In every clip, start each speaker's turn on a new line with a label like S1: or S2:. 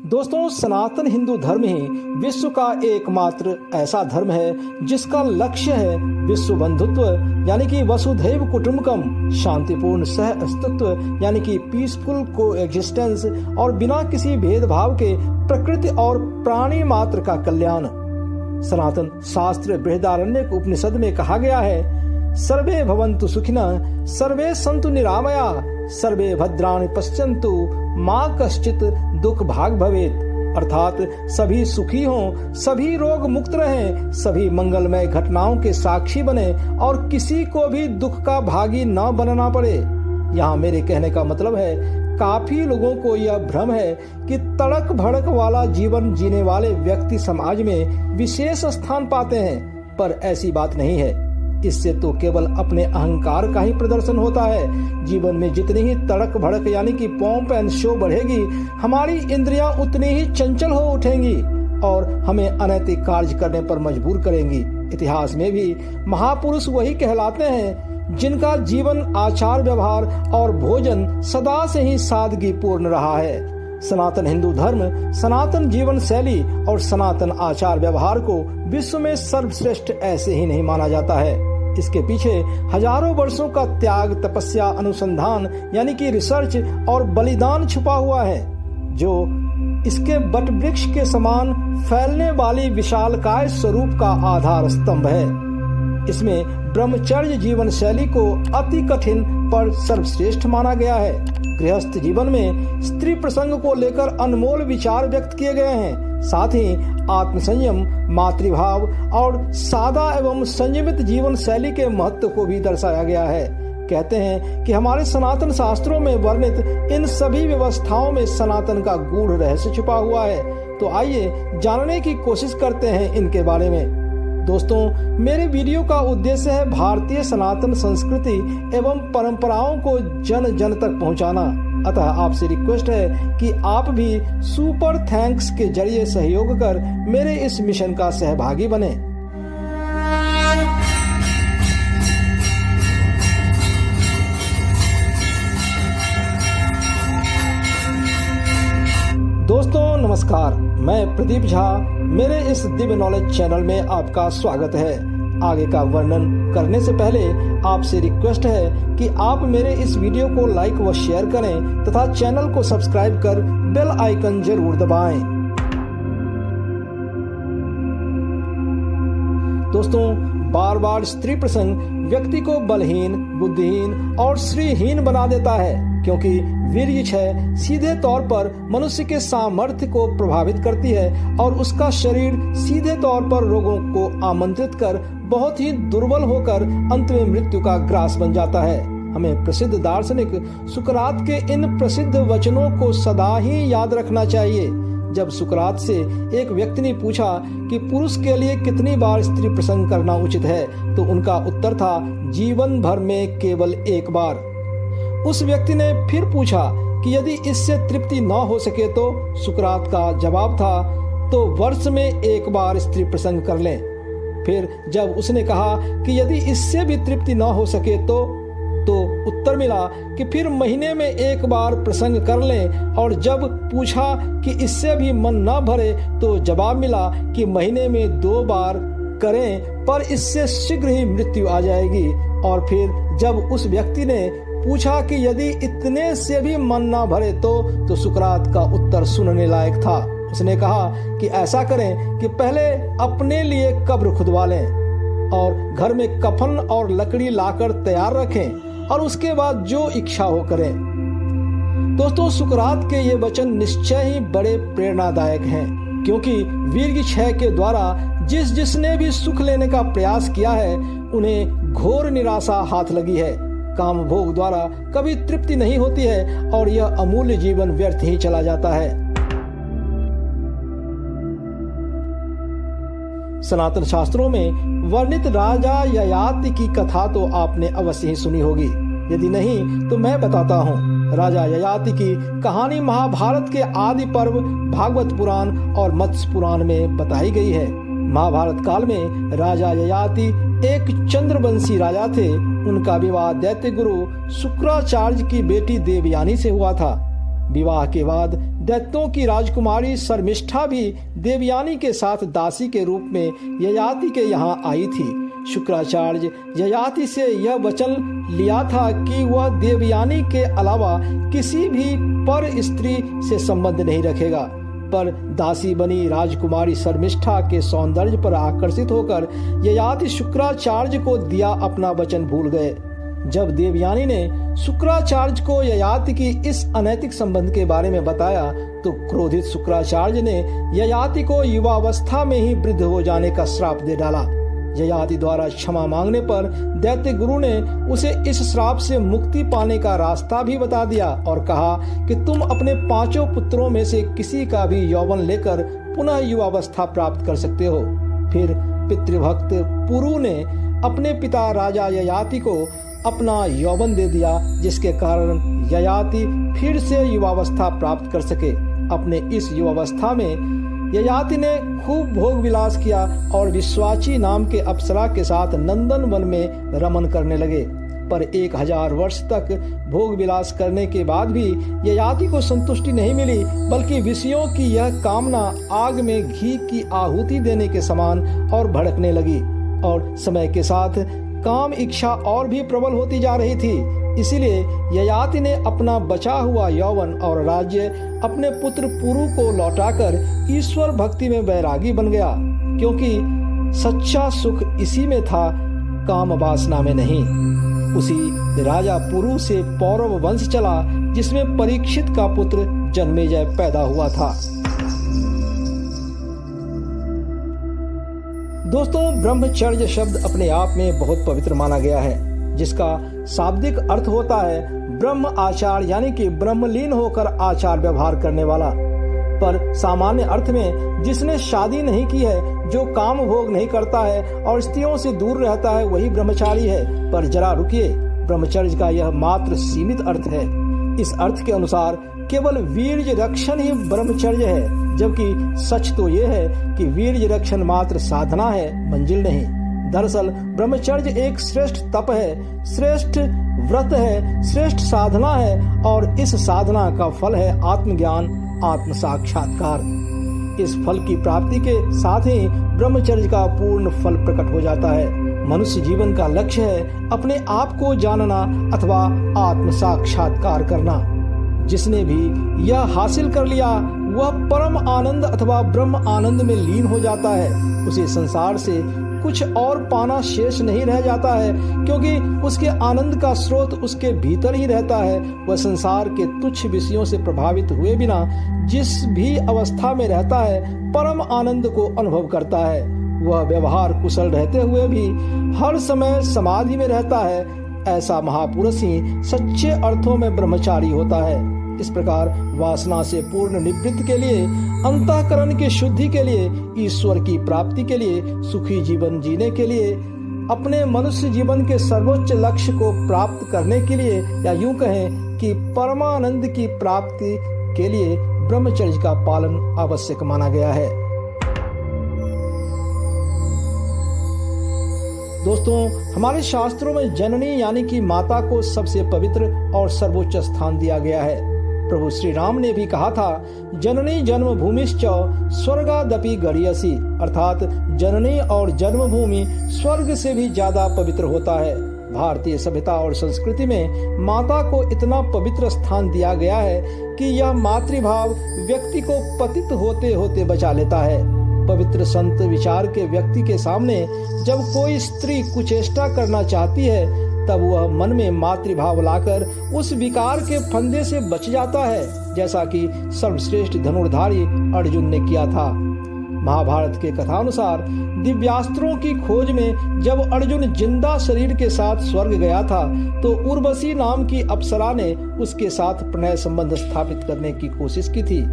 S1: दोस्तों, सनातन हिंदू धर्म ही विश्व का एकमात्र ऐसा धर्म है जिसका लक्ष्य है विश्व बंधुत्व यानी कि वसुधैव कुटुंबकम, शांतिपूर्ण सह अस्तित्व यानी कि पीसफुल को एग्जिस्टेंस और बिना किसी भेदभाव के प्रकृति और प्राणी मात्र का कल्याण। सनातन शास्त्र बृहदारण्यक उपनिषद में कहा गया है, सर्वे भवन्तु सुखिनः, सर्वे सन्तु निरामया, सर्वे भद्राणि पश्यन्तु, माँ कश्चित दुख भाग भवेत्। अर्थात सभी सुखी हों, सभी रोग मुक्त रहें, सभी मंगलमय घटनाओं के साक्षी बने और किसी को भी दुख का भागी न बनना पड़े। यहाँ मेरे कहने का मतलब है, काफी लोगों को यह भ्रम है कि तड़क भड़क वाला जीवन जीने वाले व्यक्ति समाज में विशेष स्थान पाते हैं, पर ऐसी बात नहीं है। इससे तो केवल अपने अहंकार का ही प्रदर्शन होता है। जीवन में जितनी ही तड़क भड़क यानी कि पॉम्प एंड शो बढ़ेगी, हमारी इंद्रियां उतनी ही चंचल हो उठेंगी और हमें अनैतिक कार्य करने पर मजबूर करेंगी। इतिहास में भी महापुरुष वही कहलाते हैं जिनका जीवन, आचार व्यवहार और भोजन सदा से ही सादगी पूर्ण रहा है। सनातन हिंदू धर्म, सनातन जीवन शैली और सनातन आचार व्यवहार को विश्व में सर्वश्रेष्ठ ऐसे ही नहीं माना जाता है। इसके पीछे हजारों वर्षों का त्याग, तपस्या, अनुसंधान यानी कि रिसर्च और बलिदान छुपा हुआ है, जो इसके बट वृक्ष के समान फैलने वाली विशालकाय स्वरूप का आधार स्तंभ है। इसमें ब्रह्मचर्य जीवन शैली को अति कठिन पर सर्वश्रेष्ठ माना गया है। गृहस्थ जीवन में स्त्री प्रसंग को लेकर अनमोल विचार व्यक्त किए गए हैं। साथ ही आत्मसंयम, मातृभाव और सादा एवं संयमित जीवन शैली के महत्व को भी दर्शाया गया है। कहते हैं कि हमारे सनातन शास्त्रों में वर्णित इन सभी व्यवस्थाओं में सनातन का गूढ़ रहस्य छुपा हुआ है। तो आइए जानने की कोशिश करते हैं इनके बारे में। दोस्तों, मेरे वीडियो का उद्देश्य है भारतीय सनातन संस्कृति एवं परंपराओं को जन जन तक पहुंचाना। अतः आपसे रिक्वेस्ट है कि आप भी सुपर थैंक्स के जरिए सहयोग कर मेरे इस मिशन का सहभागी बने। दोस्तों नमस्कार, मैं प्रदीप झा। मेरे इस दिव्य नॉलेज चैनल में आपका स्वागत है। आगे का वर्णन करने से पहले आपसे रिक्वेस्ट है कि आप मेरे इस वीडियो को लाइक व शेयर करें तथा चैनल को सब्सक्राइब कर बेल आइकन जरूर दबाएं। दोस्तों, बार बार स्त्री प्रसंग व्यक्ति को बलहीन, बुद्धिहीन और श्रीहीन बना देता है, क्योंकि वीर्य क्षय सीधे तौर पर मनुष्य के सामर्थ्य को प्रभावित करती है और उसका शरीर सीधे तौर पर रोगों को आमंत्रित कर बहुत ही दुर्बल होकर अंत में मृत्यु का ग्रास बन जाता है। हमें प्रसिद्ध दार्शनिक सुकरात के इन प्रसिद्ध वचनों को सदा ही याद रखना चाहिए। जब सुकरात से एक व्यक्ति ने पूछा कि पुरुष के लिए कितनी बार स्त्री प्रसंग करना उचित है, तो उनका उत्तर था, जीवन भर में केवल एक बार। उस व्यक्ति ने फिर पूछा कि यदि इससे तृप्ति न हो सके तो? सुकरात का जवाब था, तो वर्ष में एक बार स्त्री प्रसंग कर लें। फिर जब उसने कहा कि यदि इससे भी तृप्ति न हो सके तो उत्तर मिला कि फिर महीने में एक बार प्रसंग कर लें। और जब पूछा कि इससे भी मन न भरे तो जवाब मिला कि महीने में 2 बार करें, पर इससे शीघ्र ही मृत्यु आ जाएगी। और फिर जब उस व्यक्ति ने पूछा कि यदि इतने से भी मन ना भरे तो सुकरात का उत्तर सुनने लायक था। उसने कहा कि ऐसा करें कि पहले अपने लिए कब्र खुदवा लें और घर में कफन और लकड़ी लाकर तैयार रखें और उसके बाद जो इच्छा हो करें। दोस्तों, सुकरात के ये वचन निश्चय ही बड़े प्रेरणादायक हैं, क्योंकि वीर्य क्षय के द्वारा जिसने भी सुख लेने का प्रयास किया है, उन्हें घोर निराशा हाथ लगी है। काम भोग द्वारा कभी तृप्ति नहीं होती है और यह अमूल्य जीवन व्यर्थ ही चला जाता है। सनातन शास्त्रों में वर्णित राजा ययाति की कथा तो आपने अवश्य ही सुनी होगी। यदि नहीं तो मैं बताता हूँ। राजा ययाति की कहानी महाभारत के आदि पर्व भागवत पुराण और मत्स्य पुराण में बताई गई है। महाभारत काल में राजा ययाति एक चंद्रवंशी राजा थे। उनका विवाह दैत्य गुरु शुक्राचार्य की बेटी देवयानी से हुआ था। विवाह के बाद दैत्यों की राजकुमारी शर्मिष्ठा भी देवयानी के साथ दासी के रूप में ययाति के यहाँ आई थी। शुक्राचार्य ययाति से यह वचन लिया था कि वह देवयानी के अलावा किसी भी पर स्त्री से संबंध नहीं रखेगा, पर दासी बनी राजकुमारी शर्मिष्ठा के सौंदर्य पर आकर्षित होकर ययाति शुक्राचार्य को दिया अपना वचन भूल गए। जब देवयानी ने शुक्राचार्य को ययाति की इस अनैतिक संबंध के बारे में बताया तो क्रोधित शुक्राचार्य ने ययाति को युवावस्था में ही वृद्ध हो जाने का श्राप दे डाला। ययाति द्वारा क्षमा मांगने पर दैत्य गुरु ने उसे इस श्राप से मुक्ति पाने का रास्ता भी बता दिया और कहा कि तुम अपने 5 पुत्रों में से किसी का भी यौवन लेकर पुनः युवावस्था प्राप्त कर सकते हो। फिर पितृभक्त पुरु ने अपने पिता राजा ययाति को अपना यौवन दे दिया, जिसके कारण ययाति फिर से युवावस्था प्राप्त कर सके। अपने इस युवावस्था में ययाति ने खूब भोग विलास किया और विश्वाची नाम के अप्सरा के साथ नंदन वन में रमन करने लगे। पर 1000 वर्ष तक भोग विलास करने के बाद भी ययाति को संतुष्टि नहीं मिली, बल्कि विषयों की यह कामना आग में घी की आहुति देने के समान और भड़कने लगी और समय के साथ काम इच्छा और भी प्रबल होती जा रही थी। इसीलिए ययाति ने अपना बचा हुआ यौवन और राज्य अपने पुत्र पुरु को लौटाकर ईश्वर भक्ति में वैरागी बन गया, क्योंकि सच्चा सुख इसी में था, काम वासना में नहीं। उसी राजा पुरु से पौरव वंश चला, जिसमें परीक्षित का पुत्र जन्मेजय पैदा हुआ था। दोस्तों, ब्रह्मचर्य शब्द अपने आप में बहुत पवित्र माना गया है, जिसका शाब्दिक अर्थ होता है ब्रह्म आचार, यानी कि ब्रह्मलीन होकर आचार व्यवहार करने वाला। पर सामान्य अर्थ में जिसने शादी नहीं की है, जो काम भोग नहीं करता है और स्त्रियों से दूर रहता है, वही ब्रह्मचारी है। पर जरा रुकिए, ब्रह्मचर्य का यह मात्र सीमित अर्थ है। इस अर्थ के अनुसार केवल वीर्य रक्षण ही ब्रह्मचर्य है, जबकि सच तो ये है कि वीर्य रक्षण मात्र साधना है, मंजिल नहीं। दरअसल ब्रह्मचर्य एक श्रेष्ठ तप है, श्रेष्ठ व्रत है, श्रेष्ठ साधना है और इस साधना का फल है आत्मज्ञान, आत्म साक्षात्कार। इस फल की प्राप्ति के साथ ही ब्रह्मचर्य का पूर्ण फल प्रकट हो जाता है। मनुष्य जीवन का लक्ष्य है अपने आप को जानना अथवा आत्म साक्षात्कार करना। जिसने भी यह हासिल कर लिया वह परम आनंद अथवा ब्रह्म आनंद में लीन हो जाता है। उसे संसार से कुछ और पाना शेष नहीं रह जाता है, क्योंकि उसके आनंद का स्रोत उसके भीतर ही रहता है। वह संसार के तुच्छ विषयों से प्रभावित हुए बिना जिस भी अवस्था में रहता है, परम आनंद को अनुभव करता है। वह व्यवहार कुशल रहते हुए भी हर समय समाधि में रहता है। ऐसा महापुरुष ही सच्चे अर्थों में ब्रह्मचारी होता है। इस प्रकार वासना से पूर्ण निवृत्ति के लिए, अंतःकरण की शुद्धि के लिए, ईश्वर की प्राप्ति के लिए, सुखी जीवन जीने के लिए, अपने मनुष्य जीवन के सर्वोच्च लक्ष्य को प्राप्त करने के लिए, या यूं कहें कि परमानंद की प्राप्ति के लिए ब्रह्मचर्य का पालन आवश्यक माना गया है। दोस्तों, हमारे शास्त्रों में जननी यानी कि माता को सबसे पवित्र और सर्वोच्च स्थान दिया गया है। प्रभु श्री राम ने भी कहा था, जननी जन्मभूमिश्च स्वर्गादपि गरीयसी, अर्थात जननी और जन्मभूमि स्वर्ग से भी ज्यादा पवित्र होता है। भारतीय सभ्यता और संस्कृति में माता को इतना पवित्र स्थान दिया गया है कि यह मातृभाव व्यक्ति को पतित होते होते बचा लेता है। पवित्र संत विचार के व्यक्ति के सामने जब कोई स्त्री कुचेष्टा करना चाहती है, तब वह मन में मातृभाव लाकर उस विकार के फंदे से बच जाता है, जैसा कि सर्वश्रेष्ठ धनुर्धारी अर्जुन ने किया था। महाभारत के कथानुसार दिव्यास्त्रों की खोज में जब अर्जुन जिंदा शरीर के साथ स्वर्ग गया था, तो उर्वशी नाम की अप्सरा ने उसके साथ प्रणय संबंध स्थापित करने की कोशिश की थी।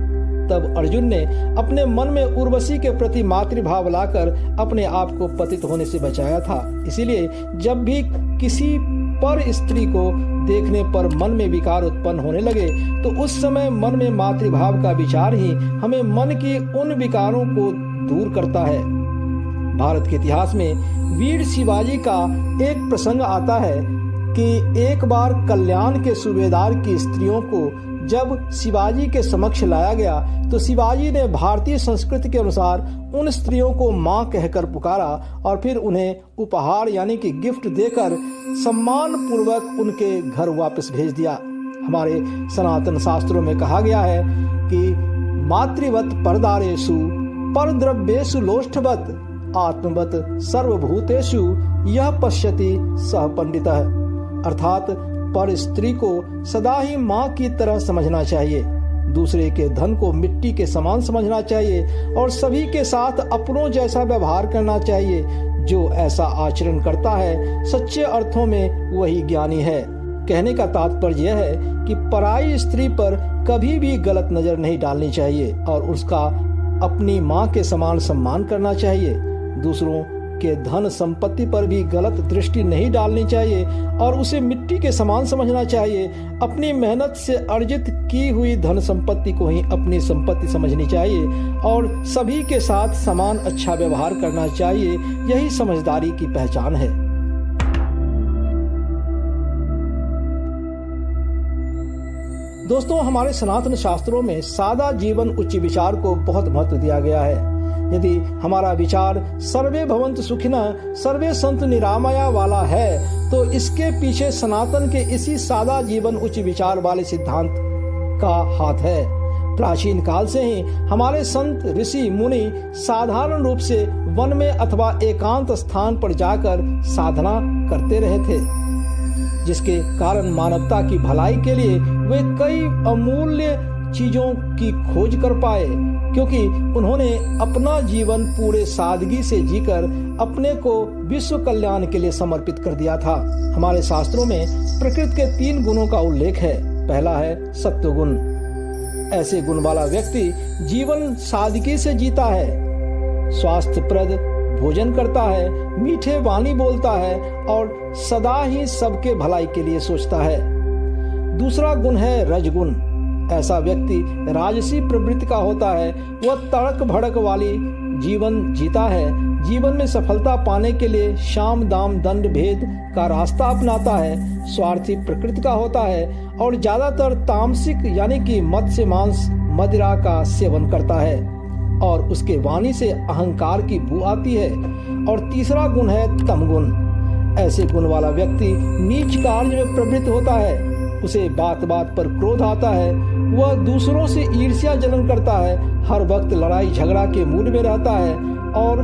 S1: तब अर्जुन ने अपने मन में उर्वशी के प्रति मातृभाव लाकर अपने आप को पतित होने से बचाया था। इसीलिए जब भी किसी पर स्त्री को देखने पर मन में विकार उत्पन्न होने लगे, तो उस समय मन में मातृभाव का विचार ही हमें मन की उन विकारों को दूर करता है। भारत के इतिहास में वीर शिवाजी का एक प्रसंग आता है कि एक बार कल्याण के सूबेदार की स्त्रियों को जब शिवाजी के समक्ष लाया गया तो शिवाजी ने भारतीय संस्कृति के अनुसार उन स्त्रियों को मां कहकर पुकारा और फिर उन्हें उपहार यानी कि गिफ्ट देकर सम्मान पूर्वक उनके घर वापस भेज दिया। हमारे सनातन शास्त्रों में कहा गया है कि मातृवत परदारेषु परद्रव्येषु लोष्ठवत आत्मवत सर्वभूतेषु यह पश्यति सह पंडितः, अर्थात पर स्त्री को सदा ही माँ की तरह समझना चाहिए, दूसरे के धन को मिट्टी के समान समझना चाहिए और सभी के साथ अपनों जैसा व्यवहार करना चाहिए। जो ऐसा आचरण करता है सच्चे अर्थों में वही ज्ञानी है। कहने का तात्पर्य यह है कि पराई स्त्री पर कभी भी गलत नजर नहीं डालनी चाहिए और उसका अपनी माँ के समान सम्मान करना चाहिए। दूसरों के धन संपत्ति पर भी गलत दृष्टि नहीं डालनी चाहिए और उसे मिट्टी के समान समझना चाहिए। अपनी मेहनत से अर्जित की हुई धन संपत्ति को ही अपनी संपत्ति समझनी चाहिए और सभी के साथ समान अच्छा व्यवहार करना चाहिए। यही समझदारी की पहचान है। दोस्तों, हमारे सनातन शास्त्रों में सादा जीवन उच्च विचार को बहुत महत्व दिया गया है। यदि हमारा विचार सर्वे भवन्तु सुखिनः सर्वे सन्तु निरामया वाला है तो इसके पीछे सनातन के इसी सादा जीवन उच्च विचार वाले सिद्धांत का हाथ है। प्राचीन काल से ही हमारे संत ऋषि मुनि साधारण रूप से वन में अथवा एकांत स्थान पर जाकर साधना करते रहे थे, जिसके कारण मानवता की भलाई के लिए वे कई अमूल्य चीजों की खोज कर पाए, क्योंकि उन्होंने अपना जीवन पूरे सादगी से जीकर अपने को विश्व कल्याण के लिए समर्पित कर दिया था। हमारे शास्त्रों में प्रकृति के 3 गुणों का उल्लेख है। पहला है सत्व गुण। ऐसे गुण वाला व्यक्ति जीवन सादगी से जीता है, स्वास्थ्यप्रद भोजन करता है, मीठे वाणी बोलता है और सदा ही सबके भलाई के लिए सोचता है। दूसरा गुण है रजगुण। ऐसा व्यक्ति राजसी प्रवृत्ति का होता है। वह तड़क भड़क वाली जीवन जीता है, जीवन में सफलता पाने के लिए शाम दाम दंड भेद का रास्ता अपनाता है, स्वार्थी प्रकृति का होता है और ज्यादातर तामसिक यानी कि मत्स्य मांस मदिरा का सेवन करता है और उसके वाणी से अहंकार की बू आती है। और तीसरा गुण है तम गुण। ऐसे गुण वाला व्यक्ति नीच कार्य में प्रवृत्त होता है, उसे बात बात पर क्रोध आता है, वह दूसरों से ईर्ष्या जलन करता है, हर वक्त लड़ाई झगड़ा के मूड में रहता है और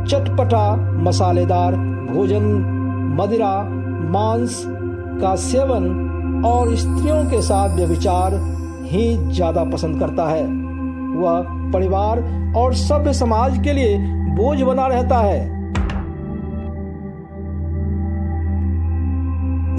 S1: चटपटा मसालेदार भोजन, मदिरा, मांस का सेवन और स्त्रियों के साथ व्यभिचार ही ज्यादा पसंद करता है। वह परिवार और सभ्य समाज के लिए बोझ बना रहता है।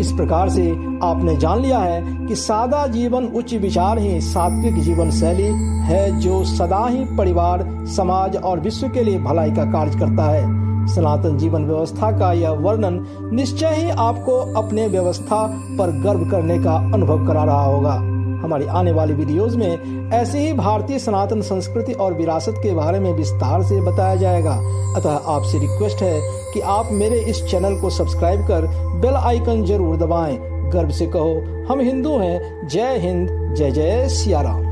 S1: इस प्रकार से आपने जान लिया है कि सादा जीवन उच्च विचार ही सात्विक जीवन शैली है, जो सदा ही परिवार, समाज और विश्व के लिए भलाई का कार्य करता है। सनातन जीवन व्यवस्था का यह वर्णन निश्चय ही आपको अपने व्यवस्था पर गर्व करने का अनुभव करा रहा होगा। हमारी आने वाली वीडियोस में ऐसे ही भारतीय सनातन संस्कृति और विरासत के बारे में विस्तार से बताया जाएगा। अतः आपसे रिक्वेस्ट है कि आप मेरे इस चैनल को सब्सक्राइब कर बेल आइकन जरूर दबाएं। गर्व से कहो हम हिंदू हैं। जय हिंद, जय जय सिया राम।